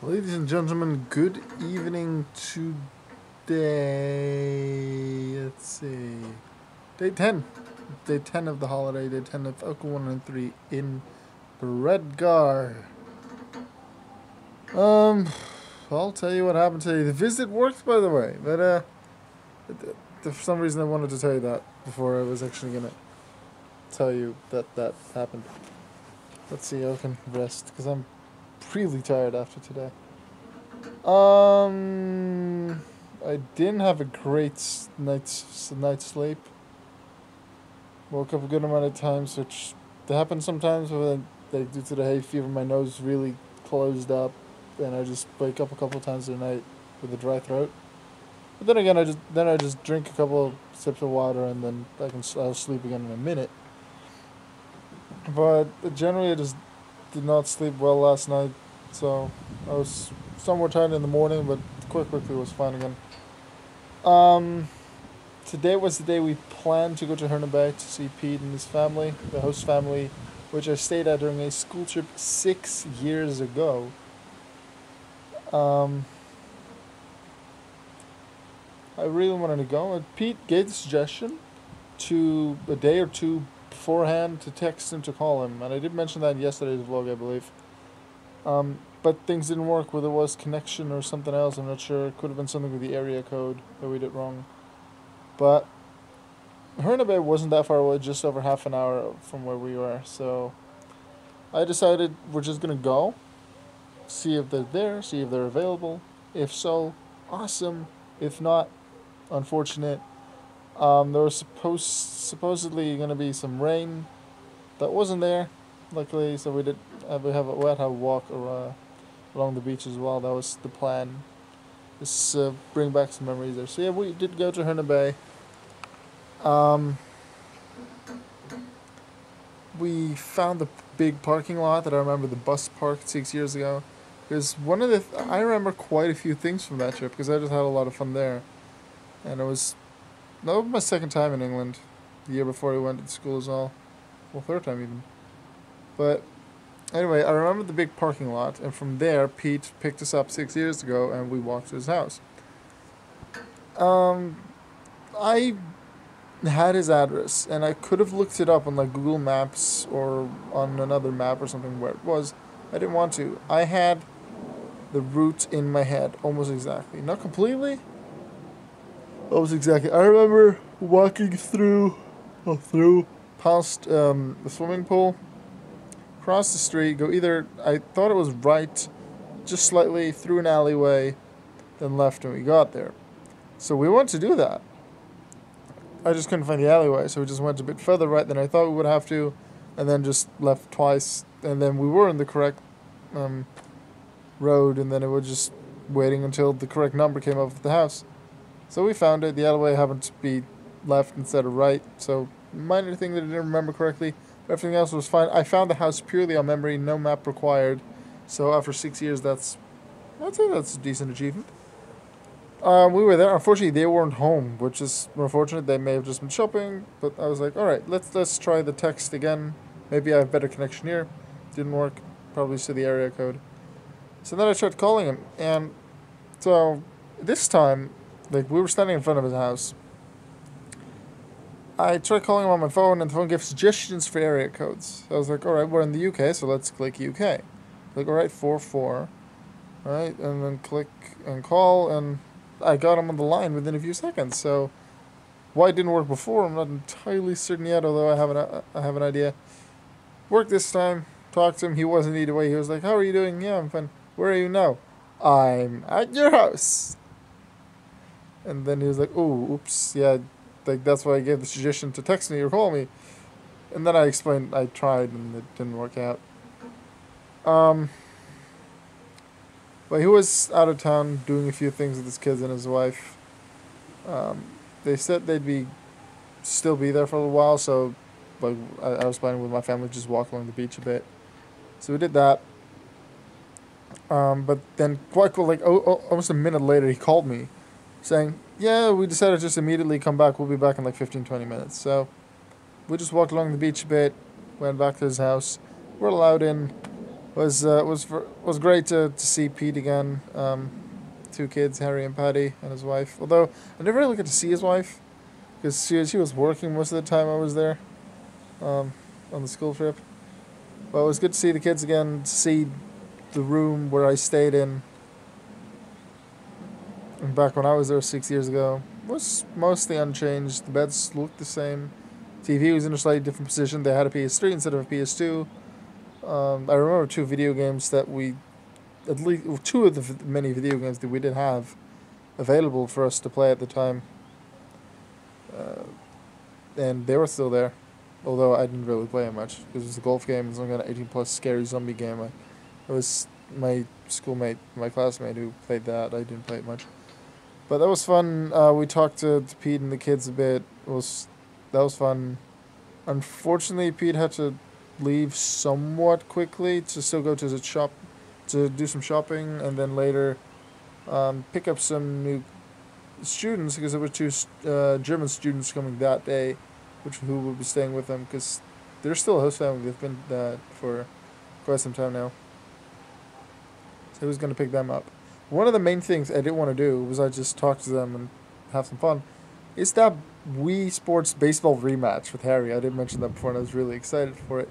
Ladies and gentlemen, good evening today. Let's see. Day 10. Day 10 of the holiday. Day 10 of Auke1993 in Bredgar. I'll tell you what happened today. The visit worked, by the way. But, for some reason I wanted to tell you that before I was actually going to tell you that happened. Let's see, I can rest, because I'm really tired after today. I didn't have a great night's sleep. Woke up a good amount of times, which happens sometimes when, like, due to the hay fever, my nose really closed up, and I just wake up a couple of times a night with a dry throat. But then again, I just drink a couple of sips of water, and then I'll sleep again in a minute. But generally, I just did not sleep well last night, so I was somewhat tired in the morning, but quickly was fine again. Today was the day we planned to go to Hernebay to see Pete and his family, the host family, which I stayed at during a school trip 6 years ago. I really wanted to go, and Pete gave the suggestion to a day or two beforehand to text him to call him, and I did mention that in yesterday's vlog, I believe. But things didn't work, whether it was connection or something else, I'm not sure. It could have been something with the area code that we did wrong. But Hernebay wasn't that far away, just over half an hour from where we were, so I decided we're just gonna go, see if they're there, see if they're available. If so, awesome. If not, unfortunate. There was supposedly gonna be some rain that wasn't there, luckily, so we had a walk along the beach as well. That was the plan. Just bring back some memories there. So yeah, we did go to Hernebay. We found the big parking lot that I remember the bus parked 6 years ago. Because I remember quite a few things from that trip, because I just had a lot of fun there. And that was my second time in England. The year before I went to school as well. Well, third time even. But anyway, I remember the big parking lot, and from there, Pete picked us up 6 years ago, and we walked to his house. I had his address, and I could have looked it up on like Google Maps or on another map or something where it was. I didn't want to. I had the route in my head almost exactly. Not completely. Almost exactly. I remember walking through past the swimming pool, cross the street, I thought it was right, just slightly through an alleyway, then left when we got there. So we went to do that. I just couldn't find the alleyway, so we just went a bit further right than I thought we would have to, and then just left twice, and then we were in the correct road, and then it was just waiting until the correct number came up with the house. So we found it. The alleyway happened to be left instead of right, so minor thing that I didn't remember correctly. Everything else was fine. I found the house purely on memory, no map required. So after 6 years, I'd say that's a decent achievement. We were there. Unfortunately, they weren't home, which is unfortunate. They may have just been shopping, but I was like, all right, let's try the text again. Maybe I have better connection here. Didn't work. Probably to the area code. So then I tried calling him, and so this time, like, we were standing in front of his house. I tried calling him on my phone, and the phone gave suggestions for area codes. So I was like, all right, we're in the UK, so let's click UK. Like, all right, 44. All right, and then click and call, and I got him on the line within a few seconds. So why it didn't work before, I'm not entirely certain yet, although I have an idea. Worked this time. Talked to him. He wasn't either way. He was like, how are you doing? Yeah, I'm fine. Where are you now? I'm at your house. And then he was like, oh, oops, yeah, like, that's why I gave the suggestion to text me or call me. And then I explained I tried and it didn't work out. But he was out of town doing a few things with his kids and his wife. They said they'd still be there for a little while, so like I was planning with my family just walk along the beach a bit. So we did that. But then almost a minute later, he called me saying, yeah, we decided to just immediately come back. We'll be back in like 15-20 minutes. So we just walked along the beach a bit, went back to his house. We're allowed in. Was great to see Pete again. Two kids, Harry and Patty, and his wife. Although I never really got to see his wife because she was working most of the time I was there, on the school trip. But it was good to see the kids again. To see the room where I stayed in back when I was there 6 years ago was mostly unchanged. The beds looked the same. TV was in a slightly different position. They had a PS3 instead of a PS2. I remember two video games that at least two of the many video games that we did have available for us to play at the time. And they were still there, although I didn't really play it much because it was a golf game. It was some kind of 18+ scary zombie game. It was my schoolmate, my classmate who played that. I didn't play it much. But that was fun. We talked to Pete and the kids a bit. That was fun. Unfortunately, Pete had to leave somewhat quickly to still go to the shop to do some shopping, and then later pick up some new students because there were two German students coming that day, who will be staying with them because they're still a host family. They've been for quite some time now. So he was going to pick them up. One of the main things I didn't want to do was I just talk to them and have some fun. Is that Wii Sports Baseball rematch with Harry? I didn't mention that before, and I was really excited for it.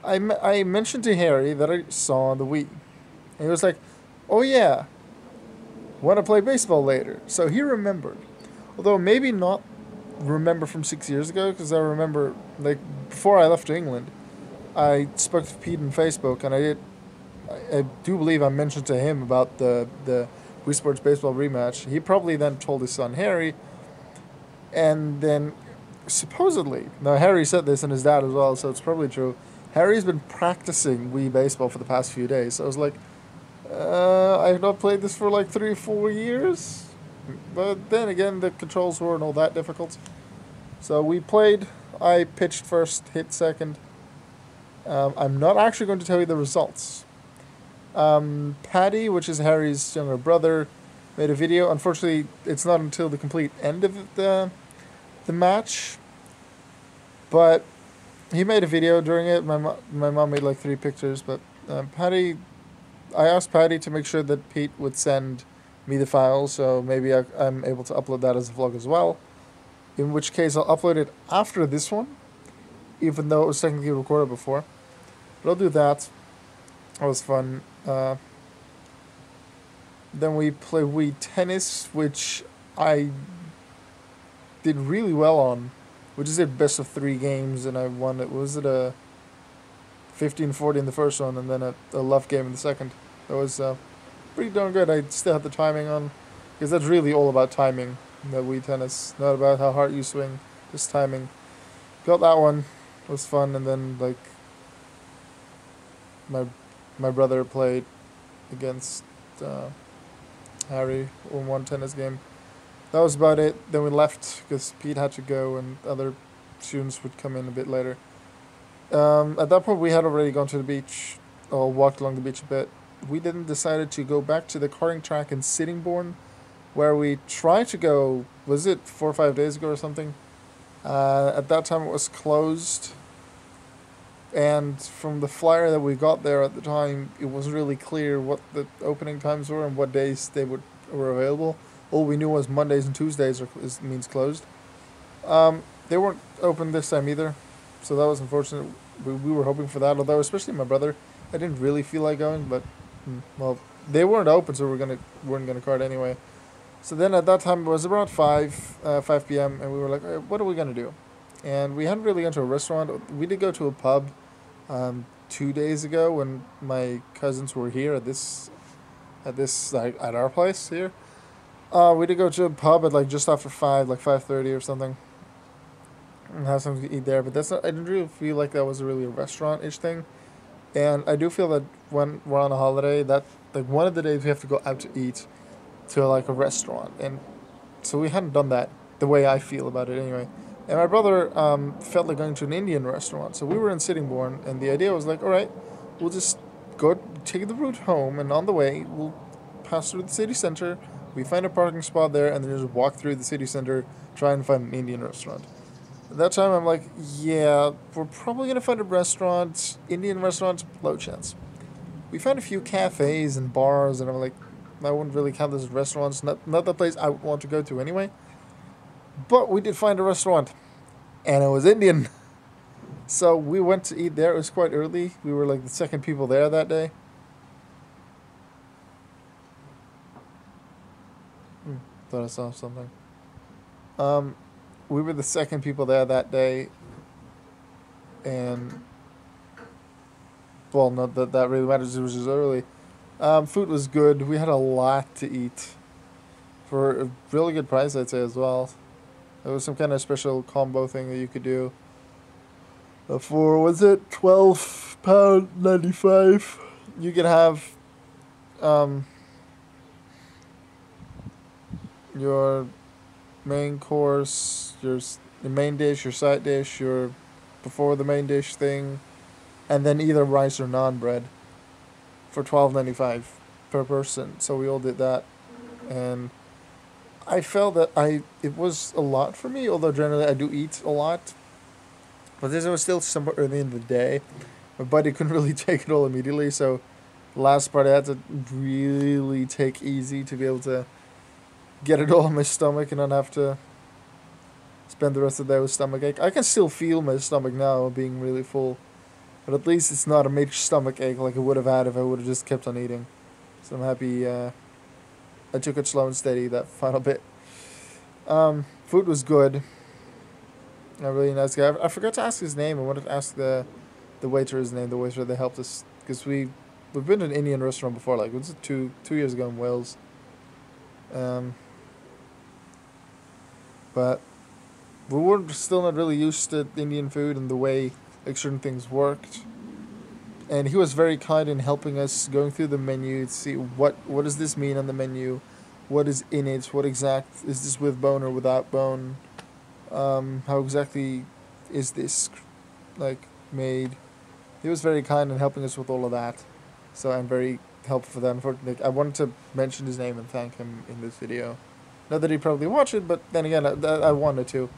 I mentioned to Harry that I saw on the Wii, and he was like, "Oh yeah, want to play baseball later?" So he remembered, although maybe not remember from 6 years ago, because I remember like before I left to England, I spoke to Pete on Facebook, and I do believe I mentioned to him about the Wii Sports Baseball rematch. He probably then told his son Harry, and then supposedly, now Harry said this and his dad as well, so it's probably true. Harry's been practicing Wii Baseball for the past few days. So I was like, I have not played this for like 3 or 4 years. But then again, the controls weren't all that difficult. So we played. I pitched first, hit second. I'm not actually going to tell you the results. Paddy, which is Harry's younger brother, made a video. Unfortunately, it's not until the complete end of the match. But he made a video during it. My mom made like 3 pictures. But I asked Paddy to make sure that Pete would send me the file, so maybe I'm able to upload that as a vlog as well. In which case, I'll upload it after this one, even though it was technically recorded before. But I'll do that. That was fun. Then we played Wii Tennis, which I did really well on. We just did best of 3 games, and I won it. Was it a 15-40 in the first one, and then a love game in the second? That was pretty darn good. I still had the timing on, because that's really all about timing. The Wii Tennis, not about how hard you swing, just timing. Got that one. It was fun, and then like my brother played against Harry in one tennis game. That was about it. Then we left because Pete had to go and other students would come in a bit later. At that point, we had already gone to the beach, or walked along the beach a bit. We then decided to go back to the karting track in Sittingbourne, where we tried to go, was it 4 or 5 days ago or something? At that time, it was closed. And from the flyer that we got there at the time, it wasn't really clear what the opening times were and what days they were available. All we knew was Mondays and Tuesdays means closed. They weren't open this time either, so that was unfortunate. We were hoping for that, although especially my brother, I didn't really feel like going, but well, they weren't open, so we weren't gonna kart anyway. So then at that time it was around 5 p.m. and we were like, what are we gonna do? And we hadn't really gone to a restaurant. We did go to a pub 2 days ago when my cousins were here at our place here. We did go to a pub at like just after 5, like 5:30 or something, and have something to eat there. But I didn't really feel like that was really a restaurant-ish thing. And I do feel that when we're on a holiday, that like one of the days we have to go out to eat to like a restaurant, and so we hadn't done that the way I feel about it anyway. And my brother felt like going to an Indian restaurant, so we were in Sittingbourne, and the idea was like, all right, we'll just go take the route home, and on the way we'll pass through the city center. We find a parking spot there, and then just walk through the city center, try and find an Indian restaurant. At that time, I'm like, yeah, we're probably gonna find a restaurant. Indian restaurant, low chance. we found a few cafes and bars, and I'm like, I wouldn't really count this as restaurants. Not the place I would want to go to anyway. But we did find a restaurant, and it was Indian. So we went to eat there. It was quite early. We were like the second people there that day. Thought I saw something. We were the second people there that day, and well, not that that really matters. It was just early. Food was good. We had a lot to eat for a really good price, I'd say as well. There was some kind of special combo thing that you could do. For was it £12.95? You could have your main course, your main dish, your side dish, your before the main dish thing, and then either rice or naan bread for $12.95 per person. So we all did that, and I felt that it was a lot for me. Although generally I do eat a lot, but this was still somewhat early in the day. My body couldn't really take it all immediately, so the last part I had to really take easy to be able to get it all in my stomach and not have to spend the rest of the day with stomach ache. I can still feel my stomach now being really full, but at least it's not a major stomach ache like I would have had if I would have just kept on eating. So I'm happy I took it slow and steady that final bit. Food was good. A really nice guy. I forgot to ask his name. I wanted to ask the waiter his name, the waiter that helped us, because we've been to an Indian restaurant before, like was it two years ago in Wales. But we were still not really used to Indian food and the way like certain things worked. And he was very kind in helping us going through the menu to see what does this mean on the menu, what is in it, what exact is this with bone or without bone, how exactly is this like made. He was very kind in helping us with all of that, so I'm very helpful for that. Unfortunately, I wanted to mention his name and thank him in this video. Not that he'd probably watch it, but then again, I wanted to.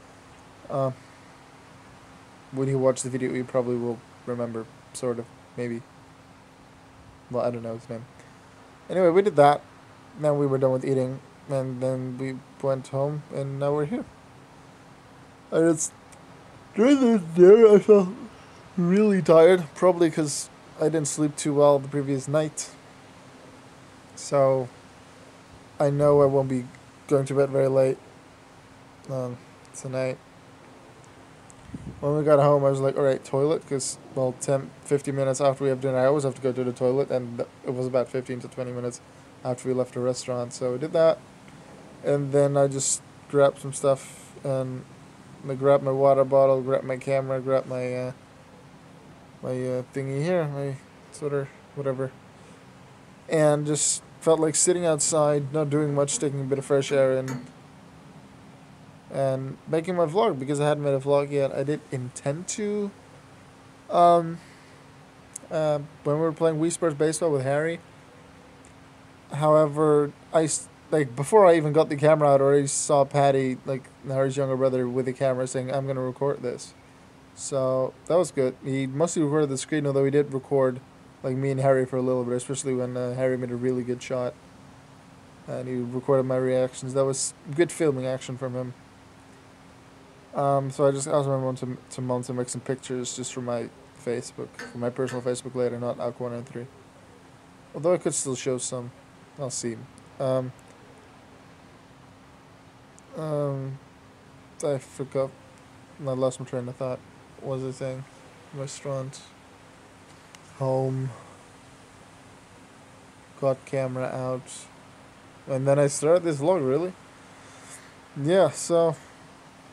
When he watched the video, he probably will remember, sort of, maybe. Well, I don't know his name. Anyway, we did that. Then we were done with eating, and then we went home, and now we're here. And it's during the day I felt really tired, probably because I didn't sleep too well the previous night. So I know I won't be going to bed very late tonight. When we got home, I was like, alright, toilet, because, well, 10-15 minutes after we have dinner, I always have to go to the toilet, and it was about 15 to 20 minutes after we left the restaurant, so we did that, and then I just grabbed some stuff, and I grabbed my water bottle, grabbed my camera, grabbed my thingy here, my sort of whatever, and just felt like sitting outside, not doing much, taking a bit of fresh air in, and making my vlog, because I hadn't made a vlog yet. I did intend to, when we were playing Wii Sports Baseball with Harry. However, before I even got the camera out, I already saw Patty, like Harry's younger brother, with the camera saying, I'm going to record this. So that was good. He mostly recorded the screen, although he did record like me and Harry for a little bit, especially when Harry made a really good shot. And he recorded my reactions. That was good filming action from him. So I also remember to make some pictures just for my Facebook, for my personal Facebook later, not Auke1993. Although I could still show some. I'll see. I forgot. I lost my train of thought. What was I saying? Restaurant. Home. Got camera out. And then I started this vlog, really. Yeah, so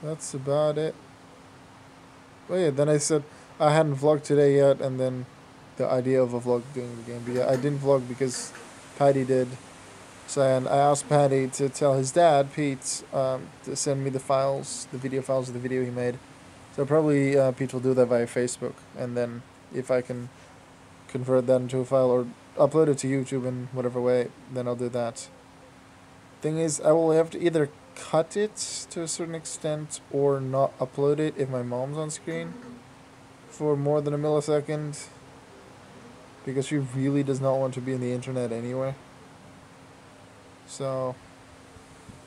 that's about it. Oh yeah, then I said I hadn't vlogged today yet, and then the idea of a vlog doing the game. But yeah, I didn't vlog because Patty did. So, and I asked Patty to tell his dad, Pete, to send me the files, the video files of the video he made. So probably Pete will do that via Facebook, and then if I can convert that into a file or upload it to YouTube in whatever way, then I'll do that. Thing is, I will have to either cut it to a certain extent or not upload it if my mom's on screen for more than a millisecond. because she really does not want to be in the internet anyway. So,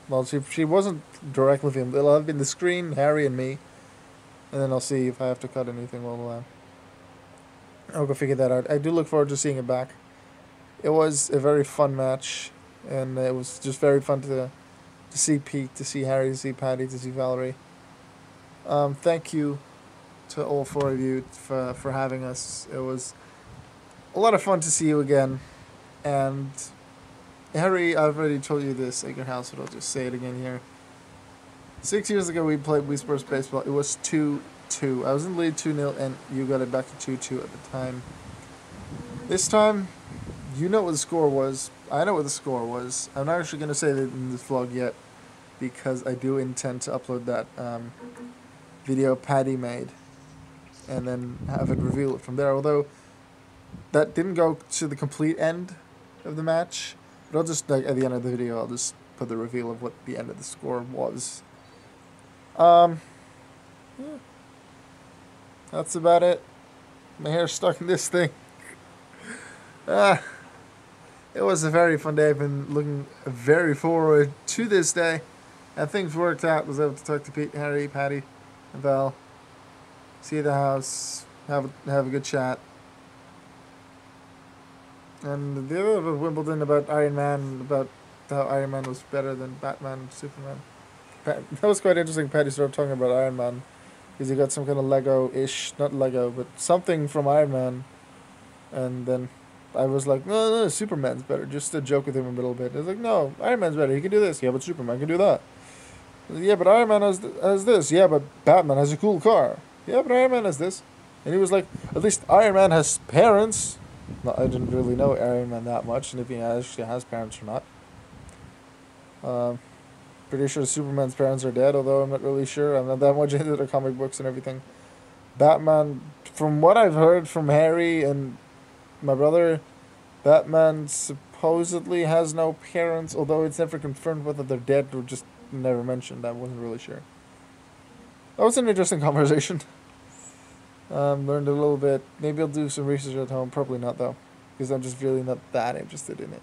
well, she wasn't directly filmed. It'll have been the screen, Harry and me, and then I'll see if I have to cut anything while I'll go figure that out. I do look forward to seeing it back. It was a very fun match, and it was just very fun to see Pete, to see Harry, to see Patty, to see Valerie. Thank you to all four of you for having us. It was a lot of fun to see you again. And Harry, I've already told you this at your house, but I'll just say it again here. 6 years ago, we played Wii Sports Baseball. It was 2-2. I was in the lead 2-0, and you got it back to 2-2 at the time. This time, you know what the score was. I know what the score was. I'm not actually going to say that in this vlog yet, because I do intend to upload that video Patty made, and then have it reveal it from there. Although that didn't go to the complete end of the match, but I'll just, like, at the end of the video, I'll just put the reveal of what the end of the score was. Yeah. That's about it. My hair's stuck in this thing. It was a very fun day. I've been looking very forward to this day, and things worked out. I was able to talk to Pete, Harry, Patty, and Val. See the house, have a good chat. And the other of Wimbledon about Iron Man, about how Iron Man was better than Batman, Superman. That was quite interesting. Patty started talking about Iron Man, because he got some kind of Lego-ish, not Lego, but something from Iron Man. And then I was like, no, Superman's better. Just to joke with him a little bit. I was like, no, Iron Man's better. He can do this. Yeah, but Superman can do that. Yeah, but Iron Man has this. Yeah, but Batman has a cool car. Yeah, but Iron Man has this. And he was like, at least Iron Man has parents. No, I didn't really know Iron Man that much, and if he actually has parents or not. Pretty sure Superman's parents are dead, although I'm not really sure. I'm not that much into the comic books and everything. Batman, from what I've heard from Harry and my brother, Batman supposedly has no parents, although it's never confirmed whether they're dead or just never mentioned. I wasn't really sure. That was an interesting conversation. Learned a little bit. Maybe I'll do some research at home. Probably not, though, because I'm just really not that interested in it.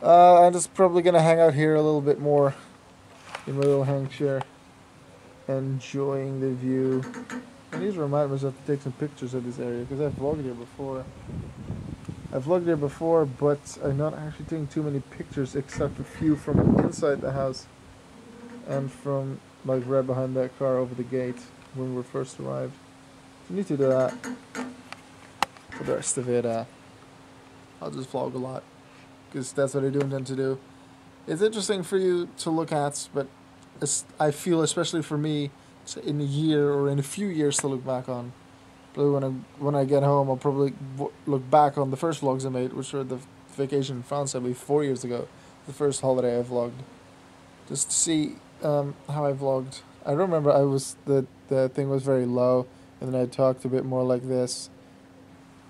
I'm just probably going to hang out here a little bit more in my little hang chair, enjoying the view. I need to remind myself to take some pictures of this area, because I've vlogged here before. But I'm not actually taking too many pictures, except a few from inside the house and from, like, right behind that car over the gate when we first arrived. So I need to do that. For the rest of it, I'll just vlog a lot, because that's what I do intend to do. It's interesting for you to look at, but I feel, especially for me, in a year or in a few years to look back on. Probably when I get home, I'll probably look back on the first vlogs I made, which were the vacation in France I made 4 years ago, the first holiday I vlogged, just to see how I vlogged. I remember the thing was very low, and then I talked a bit more like this.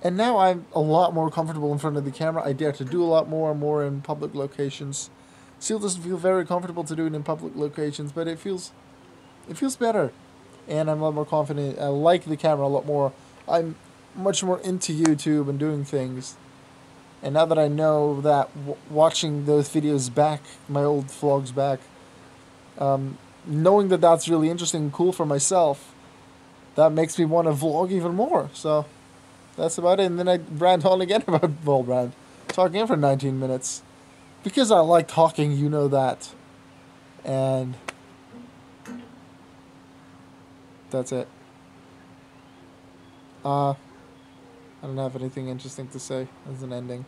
And now I'm a lot more comfortable in front of the camera. I dare to do a lot more in public locations. Still doesn't feel very comfortable to do it in public locations, but it feels better. And I'm a lot more confident. I like the camera a lot more. I'm much more into YouTube and doing things. And now that I know that, watching those videos back, my old vlogs back, knowing that that's really interesting and cool for myself, that makes me want to vlog even more. So that's about it. And then I rant on again about talking again for 19 minutes. Because I like talking, you know that. And that's it. I don't have anything interesting to say as an ending.